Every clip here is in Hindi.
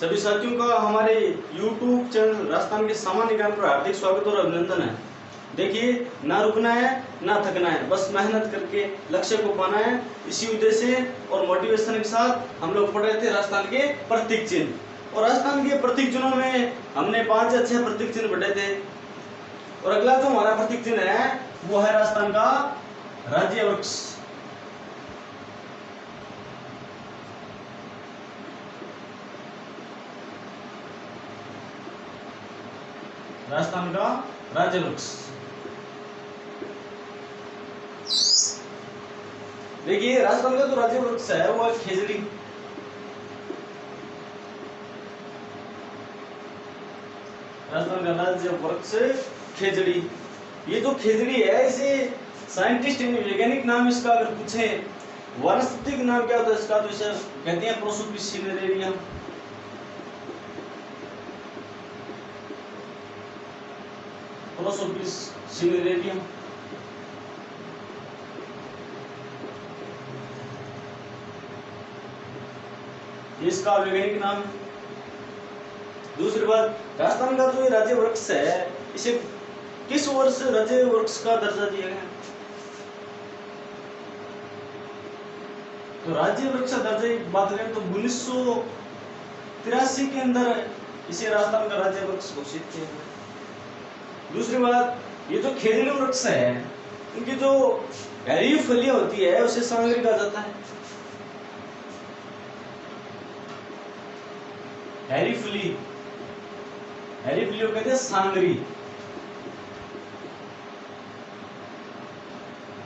सभी साथियों का हमारे YouTube चैनल राजस्थान के सामान्य ज्ञान पर हार्दिक स्वागत और अभिनंदन है। देखिए, ना रुकना है ना थकना है, बस मेहनत करके लक्ष्य को पाना है। इसी उद्देश्य और मोटिवेशन के साथ हम लोग पढ़ रहे थे राजस्थान के प्रतीक चिन्ह। और राजस्थान के प्रतीक चिन्हों में हमने 5 या 6 प्रतीक चिन्ह पढ़े थे। और अगला जो हमारा प्रतीक चिन्ह है वो है राजस्थान का राज्य वृक्ष। राजस्थान का राज्य वृक्ष। देखिए, राजस्थान का जो राज्य वृक्ष है वो है खेजड़ी। राजस्थान का राज्य वृक्ष खेजड़ी। ये जो खेजड़ी है इसे साइंटिस्ट वैज्ञानिक नाम इसका अगर पूछे, वानस्पतिक नाम क्या होता है इसका, तो इसे कहते हैं प्रोसोपिस सिनेरेरियम। प्रोसोपिस सिनेरेरियम। इसका वैज्ञानिक नाम। दूसरी बात, राजस्थान का जो राज्य वृक्ष है इसे किस वर्ष राज्य वृक्ष का दर्जा दिया गया? तो राज्य वृक्ष दर्जे की बात करें तो 1983 के अंदर इसे राजस्थान का राज्य वृक्ष घोषित किया गया। दूसरी बात, ये जो खेजड़ी वृक्ष है इनकी जो हरी फलियां होती है उसे सांगरी कहा जाता है। हरी फली को कहते हैं सांगरी।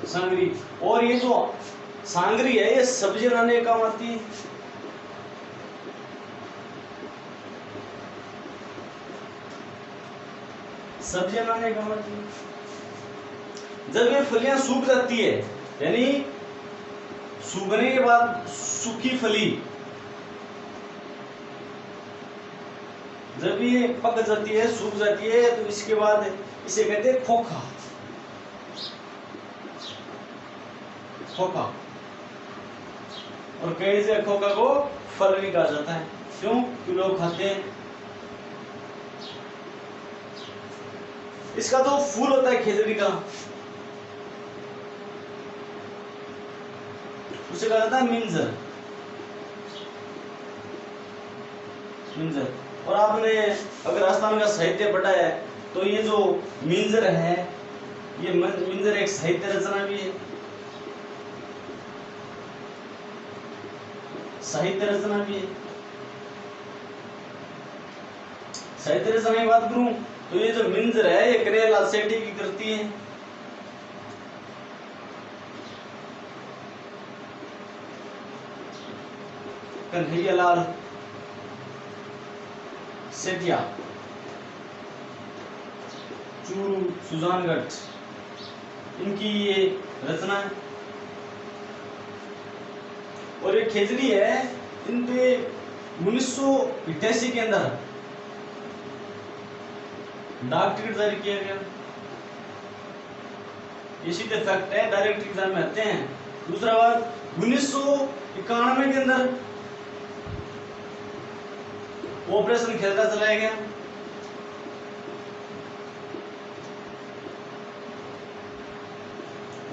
सांगरी। और ये जो सांगरी है ये सब्जी बनाने का काम आती है। सब्जी बनाने का काम आती है। जब ये फलियां सूख जाती है, यानी सूखने के बाद सूखी फली जब ये पक जाती है, सूख जाती है, तो इसके बाद इसे कहते हैं खोखा। खोखा। और कई से खोखा को फल भी कहा जाता है। क्यों? क्योंकि लोग खाते हैं। इसका जो फूल होता है खेजड़ी का उसे कहा जाता है मिंजर। मिंजर। और आपने अगर राजस्थान का साहित्य पढ़ा है तो ये जो मिंजर है, ये मिंजर एक साहित्य रचना भी है। साहित्य रचना भी है। साहित्य रचना की बात करूं तो ये जो मिंजर है ये करेला सेठी की कृति है। कन्हैयालाल सेठिया, चूरू, सुजानगढ़, इनकी ये रचना है। और ये खेजड़ी है, इन पे 1988 के अंदर डाक टिकट जारी किया गया। ये सीधे फैक्ट है, डायरेक्ट एग्जाम में आते हैं। दूसरा बात, 1991 के अंदर ऑपरेशन खेजड़ा चलाया गया।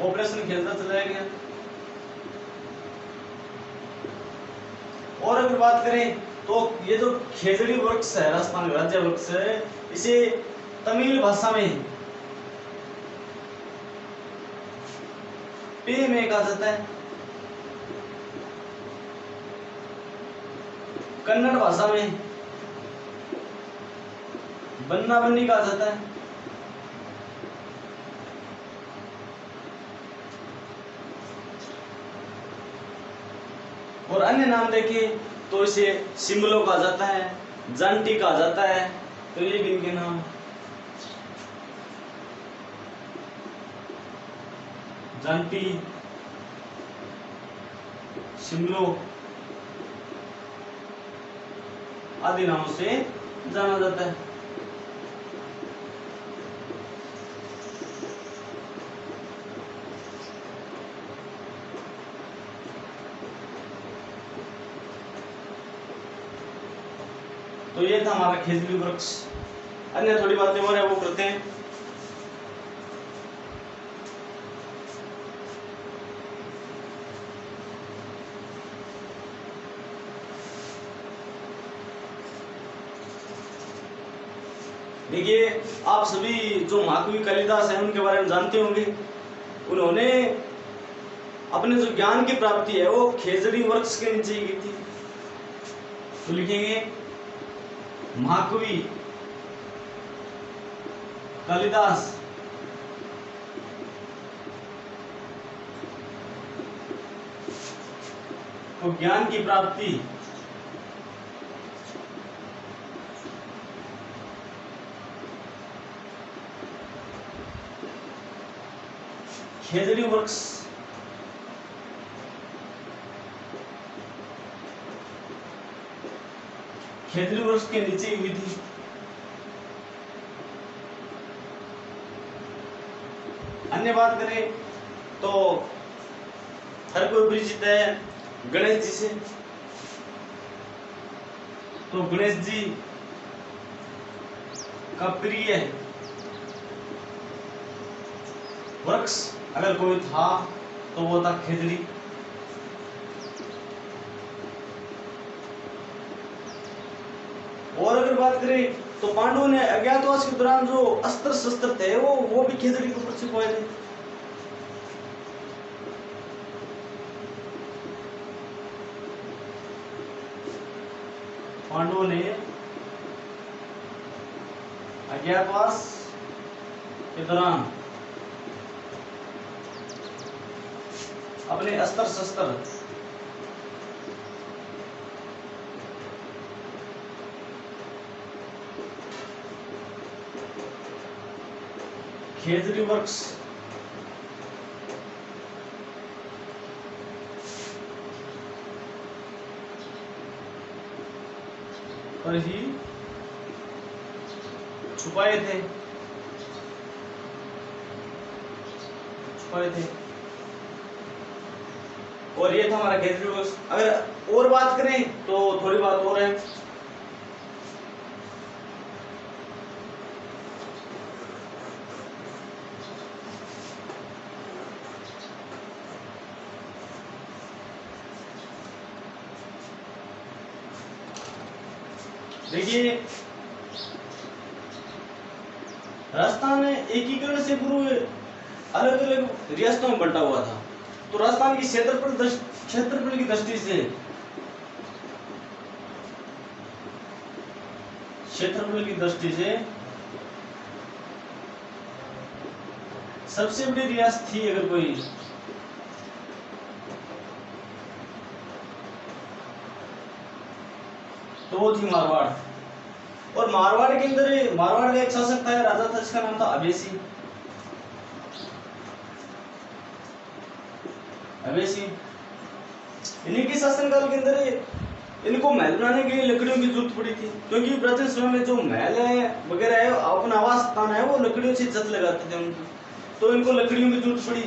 ऑपरेशन खेजड़ा चलाया गया। और अगर बात करें तो ये जो खेजड़ी वृक्ष है, राजस्थान का राज्य वृक्ष है, इसे तमिल भाषा में पे में कहा जाता है। कन्नड़ भाषा में बन्ना बन्नी कहा जाता है। और अन्य नाम देखें तो इसे सिम्बलो कहा जाता है, जांटी कहा जाता है। तो ये भी इनके नाम। जांटी, सिम्बलो आदि नामों से जाना जाता है। तो ये था हमारा खेजड़ी वृक्ष। अन्य थोड़ी बातें और है वो करते हैं। देखिए, आप सभी जो महाकवि कालिदास हैं उनके बारे में जानते होंगे। उन्होंने अपने जो ज्ञान की प्राप्ति है वो खेजड़ी वृक्ष के नीचे ही की थी। तो लिखेंगे महाकवि कालिदास को ज्ञान की प्राप्ति खेजड़ी वृक्ष के नीचे हुई थी। अन्य बात करें तो हर कोई परिचित है गणेश जी से। तो गणेश जी का प्रिय वृक्ष अगर कोई था तो वो था खेजड़ी। और अगर बात करें तो पांडवों ने अज्ञातवास के दौरान जो अस्त्र शस्त्र थे वो भी खेजड़ी के ऊपर छिपाए थे। पांडवों ने अज्ञातवास के दौरान अपने अस्त्र शस्त्र खेजड़ी वृक्ष पर ही छुपाए थे। और ये था हमारा खेजड़ी वृक्ष। अगर और बात करें तो थोड़ी बात और है। देखिए, राजस्थान एकीकरण से पूर्व अलग अलग रियासतों में बंटा हुआ था। तो राजस्थान की क्षेत्रफल की दृष्टि से सबसे बड़ी रियासत थी अगर कोई तो वो थी मारवाड़। और मारवाड़ के अंदर मारवाड़ का एक शासक था, राजा था, जिसका नाम था अभेसी। इन्हीं के शासनकाल के अंदर इनको महल बनाने के लिए लकड़ियों की जरूरत पड़ी थी, क्योंकि प्राचीन समय में जो महल है वगैरह है अपना आवास स्थान है वो लकड़ियों से छत लगाते थे उनकी। तो इनको लकड़ियों की जरूरत पड़ी।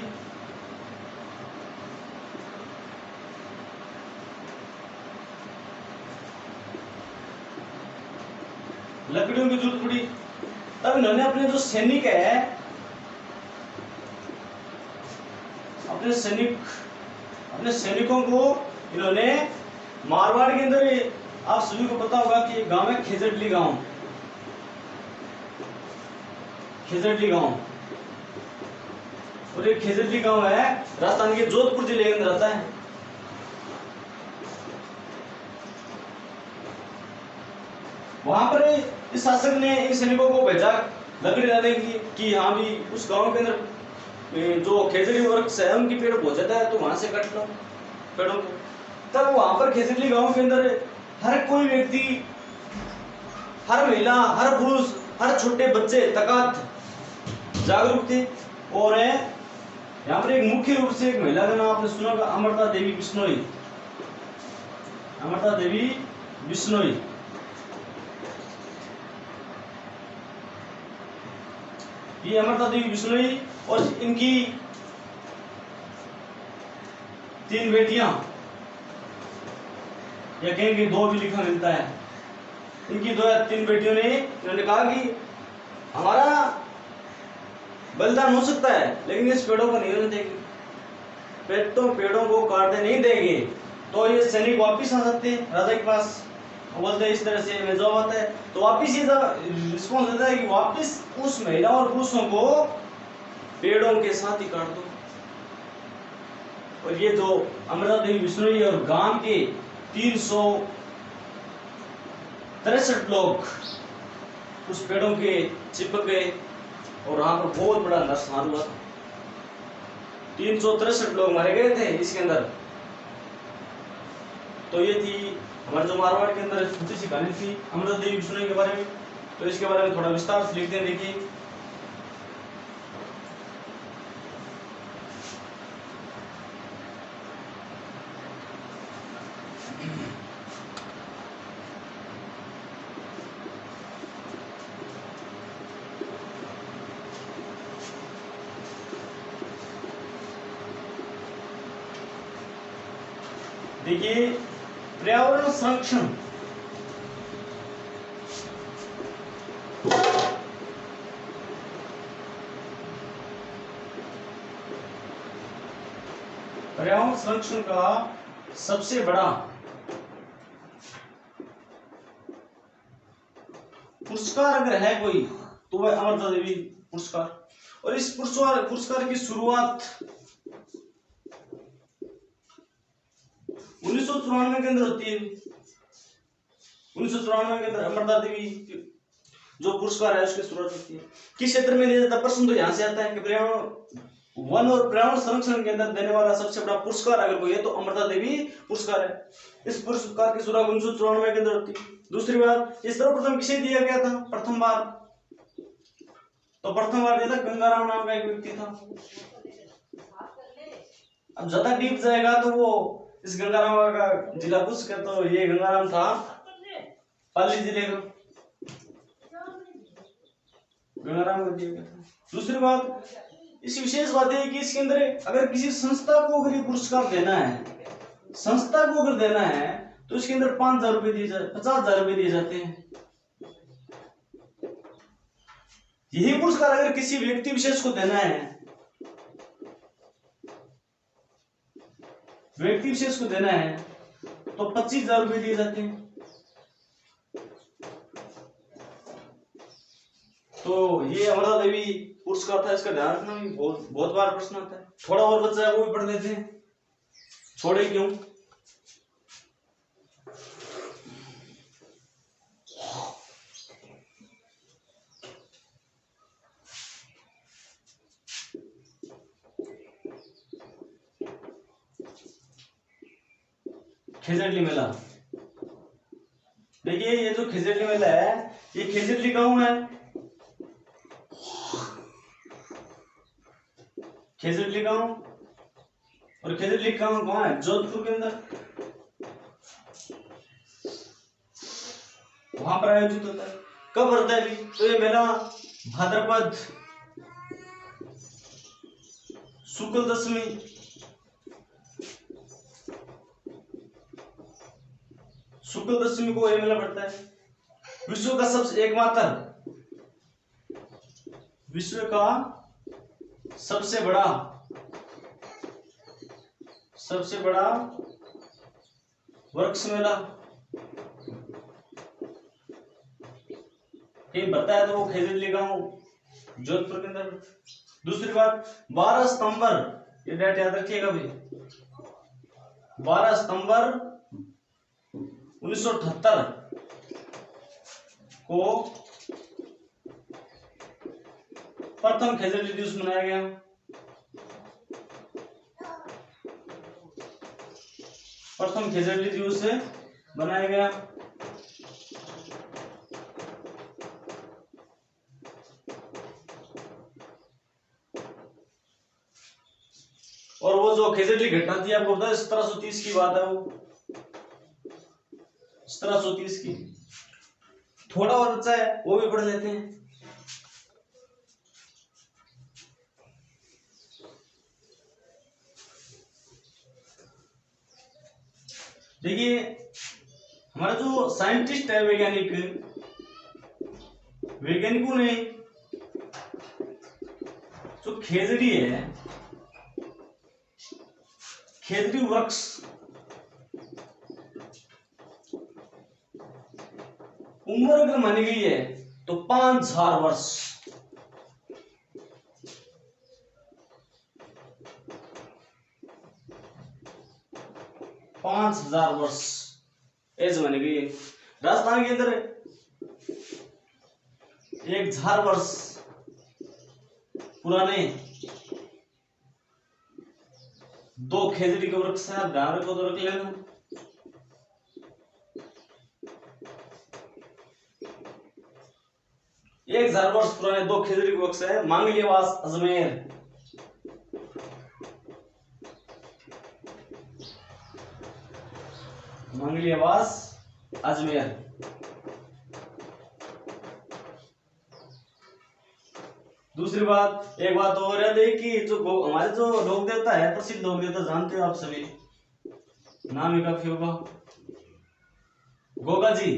तब इन्होंने अपने जो सैनिक है अपने सैनिकों को इन्होंने मारवाड़ के अंदर, आप सभी को पता होगा कि एक गांव है खेजड़ली गांव। और एक खेजड़ली गांव है राजस्थान के जोधपुर जिले के अंदर आता है। वहां पर इस शासक ने इन सैनिकों को भेजा लकड़ी लाने की हाँ भी उस गांव के अंदर जो खेजड़ी वृक्ष है उनकी पेड़ बहुत ज्यादा है, तो वहां से कट लो पेड़ों को। तब वहां पर खेजड़ी गांव के अंदर हर कोई व्यक्ति, हर महिला, हर पुरुष, हर छोटे बच्चे तकात जागरूक थे। और यहाँ पर एक मुख्य रूप से एक महिला का नाम आपने सुना होगा, अमृता देवी बिश्नोई। ये अमृता देवी बिश्नोई और इनकी 3 बेटियां, या कहेंगे 2 भी लिखा मिलता है। इनकी 2 या 3 बेटियों ने इन्होंने कहा कि हमारा बलिदान हो सकता है लेकिन इस पेड़ों को नहीं होने देंगे, पेड़ों को काटने नहीं देंगे। तो ये सैनिक वापिस आ सकते हैं राजा के पास, बोलते हैं इस तरह से में जवाब आता है। तो वापिस ये रिस्पॉन्स देता है कि वापिस उस महिला और पुरुषों को पेड़ों के साथ ही काट दो। और ये जो अमृता देवी बिश्नोई और गांव के 363 लोग उस पेड़ों के चिपक गए और वहां पर बहुत बड़ा नरसंहार हुआ। 363 लोग मारे गए थे इसके अंदर। तो ये थी हमारे जो मारवाड़ के अंदर छोटी सी कहानी थी अमृता देवी बिश्नोई के बारे में। तो इसके बारे में थोड़ा विस्तार से लिखते हैं। देखिए देखिए पर्यावरण संरक्षण, पर्यावरण संरक्षण का सबसे बड़ा पुरस्कार अगर है कोई तो वह अमृता देवी पुरस्कार। और इस पुरस्कार की शुरुआत 1994 के अंदर होती है। 1994 के अंदर अमृता देवी जो पुरस्कार है उसकी शुरुआत होती है। किस क्षेत्र में दिया जाता है? प्रश्न तो यहाँ से आता है कि पर्यावरण वन और पर्यावरण संरक्षण के अंदर देने वाला सबसे बड़ा पुरस्कार अगर कोई है तो अमृता देवी पुरस्कार है। इस पुरस्कार की शुरुआत 1994 के अंदर होती है। दूसरी बात, ये सर्वप्रथम किसे दिया गया था प्रथम बार? तो प्रथम बार दिया था गंगाराम नाम का एक व्यक्ति था। अब ज्यादा डीप जाएगा तो वो इस गंगाराम का जिला पूछ कर, तो ये गंगाराम था पाली जिले का, गंगाराम को दिया गया था। दूसरी बात, इस विशेष बात है कि इसके अंदर अगर किसी संस्था को अगर ये पुरस्कार देना है, संस्था को अगर देना है तो इसके अंदर 5,000 रुपए दिए जाते, 50,000 रुपए दिए जाते हैं। यही पुरस्कार अगर किसी व्यक्ति विशेष को देना है, व्यक्ति विशेष को देना है तो 25,000 रुपए दिए जाते हैं। तो ये अमृता देवी पुरस्कार था, इसका ध्यान रखना। बहुत बार प्रश्न आता है। थोड़ा और बच्चा है वो भी पढ़ लेते हैं, छोड़े क्यों। खेजड़ली मेला, देखिए ये जो खेजड़ली मेला है ये खेजड़ली गांव है। खेजड़ली गांव, और खेजड़ली गांव कहाँ है? जोधपुर के अंदर। वहां पर आयोजित होता है। कब होता है भी? तो ये मेला भाद्रपद शुक्ल दशमी, शुक्ल दशमी को ये मेला पड़ता है। विश्व का सबसे बड़ा वृक्ष मेला ये बताया तो वो खेजड़ली गांव जोधपुर के अंदर। दूसरी बात, 12 सितंबर, ये डेट याद रखिएगा भाई, 12 सितंबर 1978 को प्रथम खेजड़ली दिवस मनाया गया। प्रथम खेजड़ली दिवस बनाया गया। और वो जो खेजड़ली घटना थी आपको पता है 1730 की बात है, वो 1730 की। थोड़ा और बच्चा है वो भी पढ़ लेते हैं। देखिए हमारा जो साइंटिस्ट है, वैज्ञानिकों ने जो खेजड़ी है, खेजड़ी वृक्ष उम्र अगर मानी गई है तो 5000 वर्ष। 5000 वर्ष एज मानी गई है। राजस्थान के अंदर 1000 वर्ष पुराने 2 खेजड़ी के वृक्ष है, आप ध्यान रखो तो रख लेना। एक 1000 वर्ष पुराने 2 खेजड़ी के वृक्ष है, मांगलियावास अजमेर। मांगलियावास अजमेर। दूसरी बात, एक बात और याद है कि जो हमारे जो लोक देवता है, प्रसिद्ध लोक देवता जानते हो आप सभी, नाम ही काफी होगा, गोगा जी।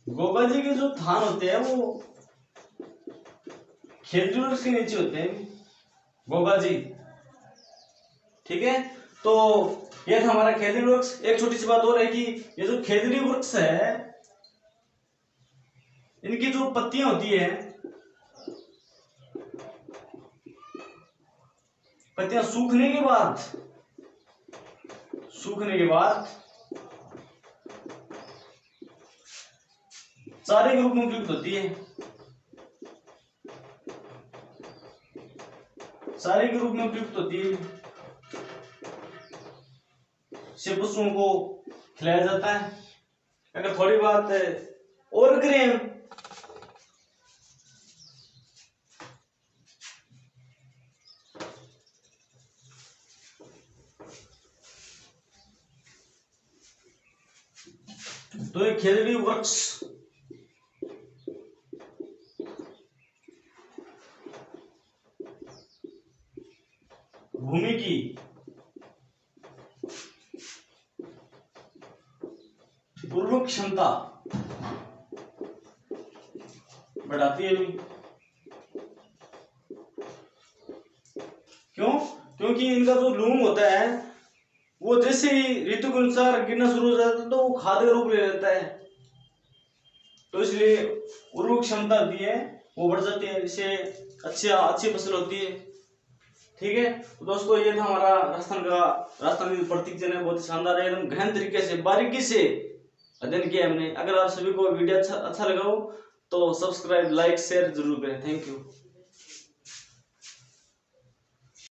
गोगा जी के जो थान होते हैं वो खेजड़ी वृक्ष के नीचे होते हैं, गोगा जी। ठीक है, तो ये था हमारा खेजड़ी वृक्ष। एक छोटी सी बात और है कि ये जो खेजड़ी वृक्ष है, इनकी जो पत्तियां होती है, पत्तियां सूखने के बाद चारे के रूप में उपयुक्त होती है। चारे के रूप में उपयुक्त होती है, से पशुओं को खिलाया जाता है। अगर थोड़ी बात और करें, तो ये खेजड़ी वृक्ष भूमि की उर्वरक क्षमता बढ़ाती है। क्यों? क्योंकि इनका जो लूम होता है वो जैसे ही ऋतु के अनुसार गिरना शुरू हो जाता है तो वो खाद का रूप ले लेता है, तो इसलिए उर्वरक क्षमता होती है वो बढ़ जाती है, इससे अच्छी फसल होती है। ठीक है, तो दोस्तों ये था हमारा राजस्थान की प्रतीक चिन्ह है, बहुत ही शानदार है, एकदम गहन तरीके से बारीकी से अध्ययन किया हमने। अगर आप सभी को वीडियो अच्छा लगा हो तो सब्सक्राइब, लाइक, शेयर जरूर करें। Thank you.